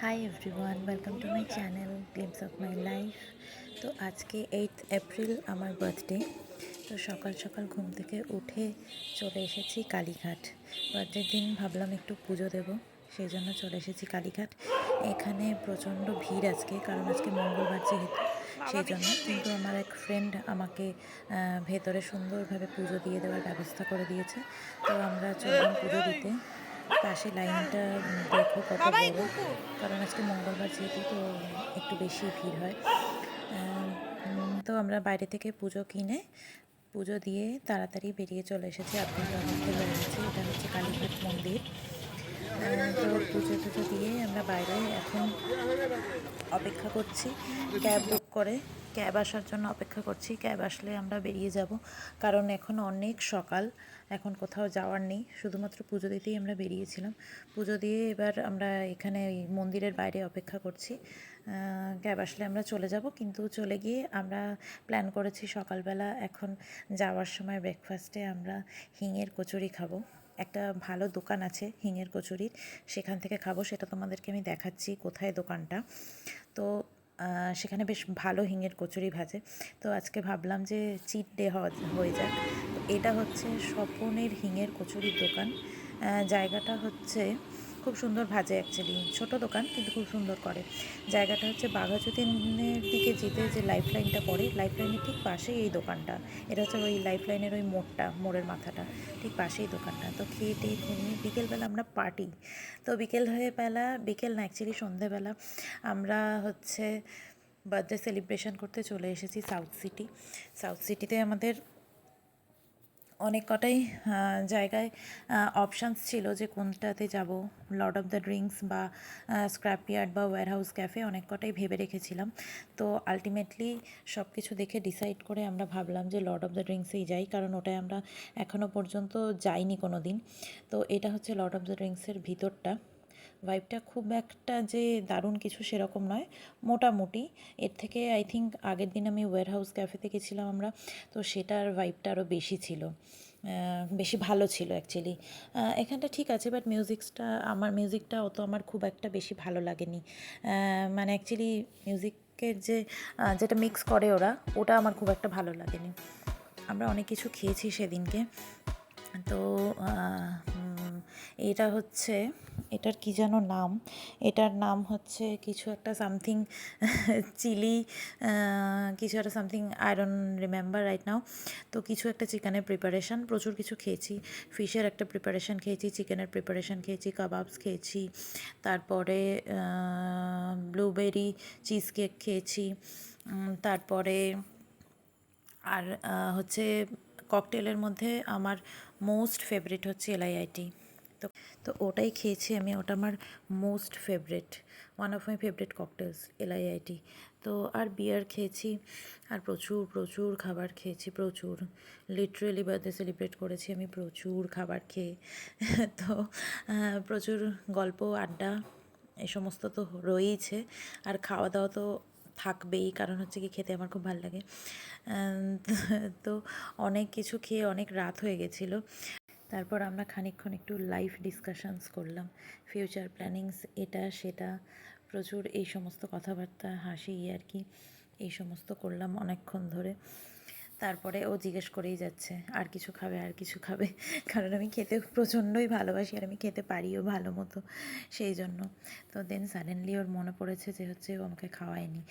Hi everyone, welcome to my channel glimpse of my life. তো আজকে 8 April আমার birthday. তো সকাল সকাল ঘুম থেকে উঠে চলে এসেছি কালীঘাট। বার্থডের দিন ভাবলাম একটু পুজো দেব, সেই জন্য চলে এসেছি কালীঘাট। এখানে প্রচণ্ড ভিড় আজকে, কারণ আজকে মঙ্গলবার যেহেতু, সেই জন্য। কিন্তু আমার এক ফ্রেন্ড আমাকে ভেতরে সুন্দরভাবে পুজো দিয়ে দেওয়ার ব্যবস্থা করে দিয়েছে। তো আমরা চললাম পুজো দিতে। পাশে লাইনটা দেখো কত বড়, কারণ আজকে মঙ্গলবার যেহেতু, তো একটু বেশি ভিড় হয়। তো আমরা বাইরে থেকে পুজো কিনে পুজো দিয়ে তাড়াতাড়ি বেরিয়ে চলে এসেছি। আধ ঘন্টার মধ্যে হয়ে গেছে। এটা হচ্ছে কালীঘাট মন্দির। তো পুজো টুজো দিয়ে আমরা বাইরে এখন অপেক্ষা করছি ক্যাব বুক করে। ক্যাব আসার জন্য অপেক্ষা করছি। ক্যাব আসলে আমরা বেরিয়ে যাব, কারণ এখন অনেক সকাল, এখন কোথাও যাওয়ার নেই। শুধুমাত্র পুজো দিতেই আমরা বেরিয়েছিলাম। পুজো দিয়ে এবার আমরা এখানে ওই মন্দিরের বাইরে অপেক্ষা করছি। ক্যাব আসলে আমরা চলে যাব, কিন্তু চলে গিয়ে আমরা প্ল্যান করেছি সকালবেলা এখন যাওয়ার সময় ব্রেকফাস্টে আমরা হিঙের কচুরি খাবো। একটা ভালো দোকান আছে হিঙের কচুরির, সেখান থেকে খাবো। সেটা তোমাদেরকে আমি দেখাচ্ছি কোথায় দোকানটা। তো সেখানে বেশ ভালো হিঙের কচুরি ভাজে। তো আজকে ভাবলাম যে চিট ডে হয়ে যাক। তো এটা হচ্ছে স্বপনের হিঙের কচুরির দোকান। জায়গাটা হচ্ছে খুব সুন্দর ভাজে, অ্যাকচুয়ালি ছোটো দোকান কিন্তু খুব সুন্দর করে। জায়গাটা হচ্ছে বাঘাযতীনের দিকে যেতে যে লাইফ লাইনটা পড়ে, লাইফ লাইনের ঠিক পাশেই এই দোকানটা। এটা হচ্ছে ওই লাইফ লাইনের ওই মোড়ের মাথাটা, ঠিক পাশেই দোকানটা। তো খেয়ে টেয়ে ঘুমিয়ে বিকেলবেলা আমরা পার্টি। তো বিকেল না, অ্যাকচুয়ালি সন্ধেবেলা আমরা হচ্ছে বার্থডে সেলিব্রেশন করতে চলে এসেছি সাউথ সিটিতে আমাদের অনেক কটাই জায়গায় অপশানস ছিল যে কোনটাতে যাব। লর্ড অফ দ্য ড্রিঙ্কস বা স্ক্র্যাপইয়ার্ড বা ওয়্যারহাউস ক্যাফে, অনেক কটাই ভেবে রেখেছিলাম। তো আলটিমেটলি সব কিছু দেখে ডিসাইড করে আমরা ভাবলাম যে লর্ড অফ দ্য ড্রিঙ্কসেই যাই, কারণ ওটায় আমরা এখনও পর্যন্ত যাইনি কোনো দিন। তো এটা হচ্ছে লর্ড অফ দ্য ড্রিঙ্কসের ভিতরটা। ভাইবটা খুব একটা যে দারুণ কিছু সেরকম নয়, মোটামুটি। এর থেকে আই থিঙ্ক আগের দিন আমি ওয়্যারহাউস ক্যাফেতে গেছিলাম আমরা, তো সেটার ভাইবটা আরও বেশি ছিল, বেশি ভালো ছিল অ্যাকচুয়ালি। এখানটা ঠিক আছে, বাট মিউজিকটা অত আমার খুব একটা বেশি ভালো লাগেনি। মানে অ্যাকচুয়ালি মিউজিকের যেটা মিক্স করে ওটা আমার খুব একটা ভালো লাগেনি। আমরা অনেক কিছু খেয়েছি সেদিনকে। তো এটা হচ্ছে, এটার কি যেন নাম, এটার নাম হচ্ছে কিছু একটা সামথিং চিলি, কিছু একটা something, I don't remember right now. তো কিছু একটা চিকেনের প্রিপারেশান, প্রচুর কিছু খেয়েছি। ফিশের একটা প্রিপারেশান খেয়েছি, চিকেনের প্রিপারেশান খেয়েছি, কাবাবস খেয়েছি, তারপরে ব্লুবেরি চিজ কেক খেয়েছি, তারপরে আর হচ্ছে ককটেলের মধ্যে আমার মোস্ট ফেভারিট হচ্ছে এলআইআইটি। তো তো ওটাই খেয়েছি আমি, ওটা আমার most favourite, one of my favourite cocktails LIIT. তো আর বিয়ার খেয়েছি, আর প্রচুর প্রচুর খাবার খেয়েছি, প্রচুর। লিটারেলি বার্থডে সেলিব্রেট করেছি আমি প্রচুর খাবার খেয়ে। তো প্রচুর গল্প আড্ডা এই সমস্ত তো রয়েইছে, আর খাওয়া দাওয়া তো থাকবেই, কারণ হচ্ছে কি খেতে আমার খুব ভালো লাগে। তো অনেক কিছু খেয়ে অনেক রাত হয়ে গেছিলো। তারপর আমরা খানিকক্ষণ একটু লাইফ ডিসকাশনস করলাম, ফিউচার প্ল্যানিংস, এটা সেটা, প্রচুর এই সমস্ত কথাবার্তা, হাসি আর কি, এই সমস্ত করলাম অনেকক্ষণ ধরে। তারপরে ও জিজ্ঞেস করেই যাচ্ছে আর কিছু খাবে, আর কিছু খাবে, কারণ আমি খেতে প্রচণ্ডই ভালোবাসি আর আমি খেতে পারিও ভালো মতো, সেই জন্য। তো দেন সাডেনলি ওর মনে পড়েছে যে হচ্ছে ও আমাকে খাওয়ায়নি।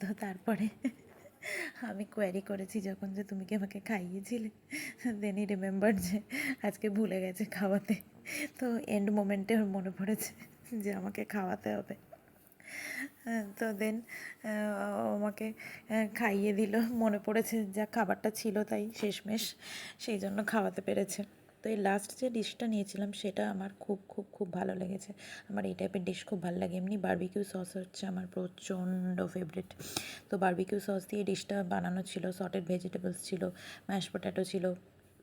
তো তারপরে আমি কোয়ারি করেছি যখন যে তুমি কি আমাকে খাইয়েছিলে, দেন ই রিমেম্বার যে আজকে ভুলে গেছে খাওয়াতে। তো এন্ড মোমেন্টে ওর মনে পড়েছে যে আমাকে খাওয়াতে হবে। তো দেন আমাকে খাইয়ে দিল, মনে পড়েছে যা খাবারটা ছিল তাই শেষমেশ, সেই জন্য খাওয়াতে পেরেছে। তো এই লাস্ট যে ডিশটা নিয়েছিলাম সেটা আমার খুব খুব খুব ভালো লেগেছে। আমার এই টাইপের ডিশ খুব ভালো লাগে। এমনি বারবিকিউ সস হচ্ছে আমার প্রচণ্ড ফেভারিট। তো বারবিকিউ সস দিয়ে ডিশটা বানানো ছিল, সটেড ভেজিটেবলস ছিল, ম্যাশ পটেটো ছিল,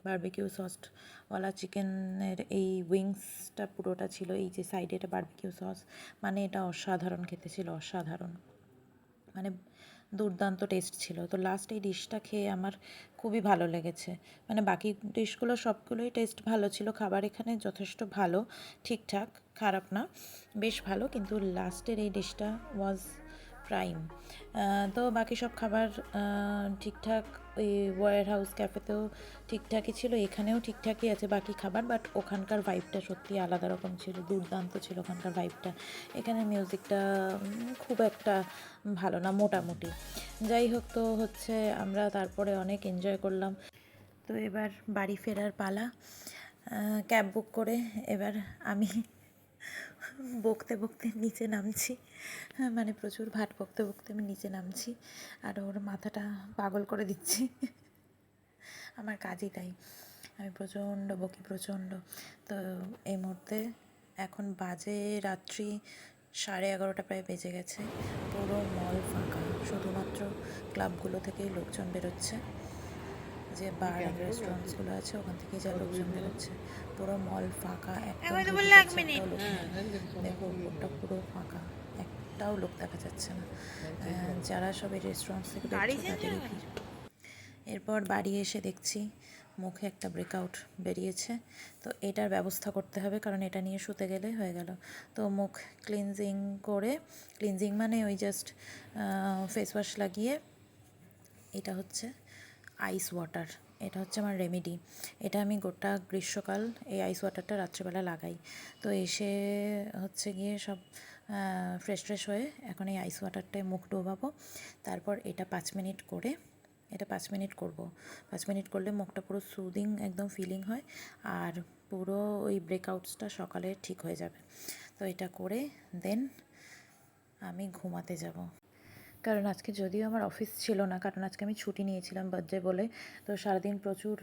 বারবিকিউ সসওয়ালা চিকেনের এই উইংসটা পুরোটা ছিল, এই যে সাইডে এটা বারবিকিউ সস, মানে এটা অসাধারণ খেতে ছিল, অসাধারণ। মানে দুর্দান্ত টেস্ট ছিল। তো লাস্ট এই ডিশটা খেয়ে আমার খুবই ভালো লেগেছে। মানে বাকি ডিশগুলো সবগুলোই টেস্ট ভালো ছিল, খাবার এখানে যথেষ্ট ভালো, ঠিকঠাক, খারাপ না, বেশ ভালো, কিন্তু লাস্টের এই ডিশটা ওয়াজ প্রাইম। তো বাকি সব খাবার ঠিকঠাক, ওই ওয়ার হাউস ক্যাফেতেও ঠিকঠাকই ছিল, এখানেও ঠিকঠাকই আছে বাকি খাবার, বাট ওখানকার ভাইবটা সত্যি আলাদা রকম ছিল, দুর্দান্ত ছিল ওখানকার ভাইবটা। এখানে মিউজিকটা খুব একটা ভালো না, মোটামুটি। যাই হোক, তো হচ্ছে আমরা তারপরে অনেক এনজয় করলাম। তো এবার বাড়ি ফেরার পালা। ক্যাব বুক করে এবার আমি বকতে বকতে নিচে নামছি, মানে প্রচুর ভাট বকতে বকতে আমি নিচে নামছি, আর ওর মাথাটা পাগল করে দিচ্ছি। আমার কাজই তাই, আমি প্রচণ্ড বকি, প্রচণ্ড। তো এই মুহূর্তে এখন বাজে রাত্রি 11:30 প্রায় বেজে গেছে। পুরো মল ফাঁকা, শুধুমাত্র ক্লাবগুলো থেকেই লোকজন বেরোচ্ছে, যে বার আর রেস্টুরেন্টসগুলো আছে ওখান থেকেই যা লোকজন বেরোচ্ছে। পুরো মল ফাঁকা, একটাও লোক নেই। দেখো উপরটা পুরো ফাঁকা, একটাও লোক দেখা যাচ্ছে না। যারা সব এই রেস্টুরেন্টস থেকে বেরোচ্ছে তাদেরই ভিড়। এরপর বাড়ি এসে দেখছি মুখে একটা ব্রেকআউট বেরিয়েছে, তো এটার ব্যবস্থা করতে হবে, কারণ এটা নিয়ে শুতে গেলে হয়ে গেল। তো মুখ ক্লিনজিং করে, ক্লিনজিং মানে ওই জাস্ট ফেস ওয়াশ লাগিয়ে, এটা হচ্ছে আইস ওয়াটার, এটা হচ্ছে আমার রেমেডি। এটা আমি গোটা গ্রীষ্মকাল এই আইস ওয়াটারটা রাত্রেবেলা লাগাই। তো এসে হচ্ছে গিয়ে সব ফ্রেশ ফ্রেশ হয়ে এখন এই আইস ওয়াটারটায় মুখ ডোবাবো, তারপর এটা 5 মিনিট করে, এটা 5 মিনিট করব। 5 মিনিট করলে মুখটা পুরো সুদিং একদম ফিলিং হয়, আর পুরো ওই ব্রেকআউটসটা সকালে ঠিক হয়ে যাবে। তো এটা করে দেন আমি ঘুমাতে যাব। কারণ আজকে যদিও আমার অফিস ছিল না, কারণ আজকে আমি ছুটি নিয়েছিলাম বার্থডে বলে, তো সারাদিন প্রচুর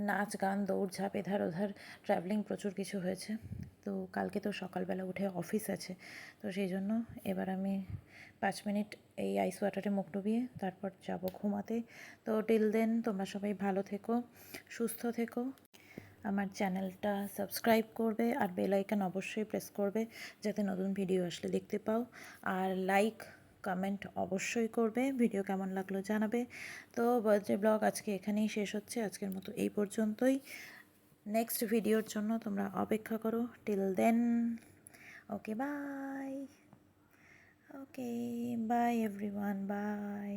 নাচ গান দৌড়ঝাঁপ এধার ওধার ট্রাভেলিং প্রচুর কিছু হয়েছে। তো কালকে তো সকালবেলা উঠে অফিস আছে, তো সেই জন্য এবার আমি 5 মিনিট এই আইস ওয়াটারে মুখ ডুবিয়ে তারপর যাব ঘুমাতে। তো টিল দেন তোমরা সবাই ভালো থেকো, সুস্থ থেকো, আমার চ্যানেলটা সাবস্ক্রাইব করবে, আর বেল আইকন অবশ্যই প্রেস করবে যাতে নতুন ভিডিও আসলে দেখতে পাও, আর লাইক কমেন্ট অবশ্যই করবে, ভিডিও কেমন লাগলো জানাবে। তো বার্থডে ব্লগ আজকে এখানেই শেষ হচ্ছে, আজকের মতো এই পর্যন্তই। নেক্সট ভিডিওর জন্য তোমরা অপেক্ষা করো। Till then, okay bye, okay bye everyone, by.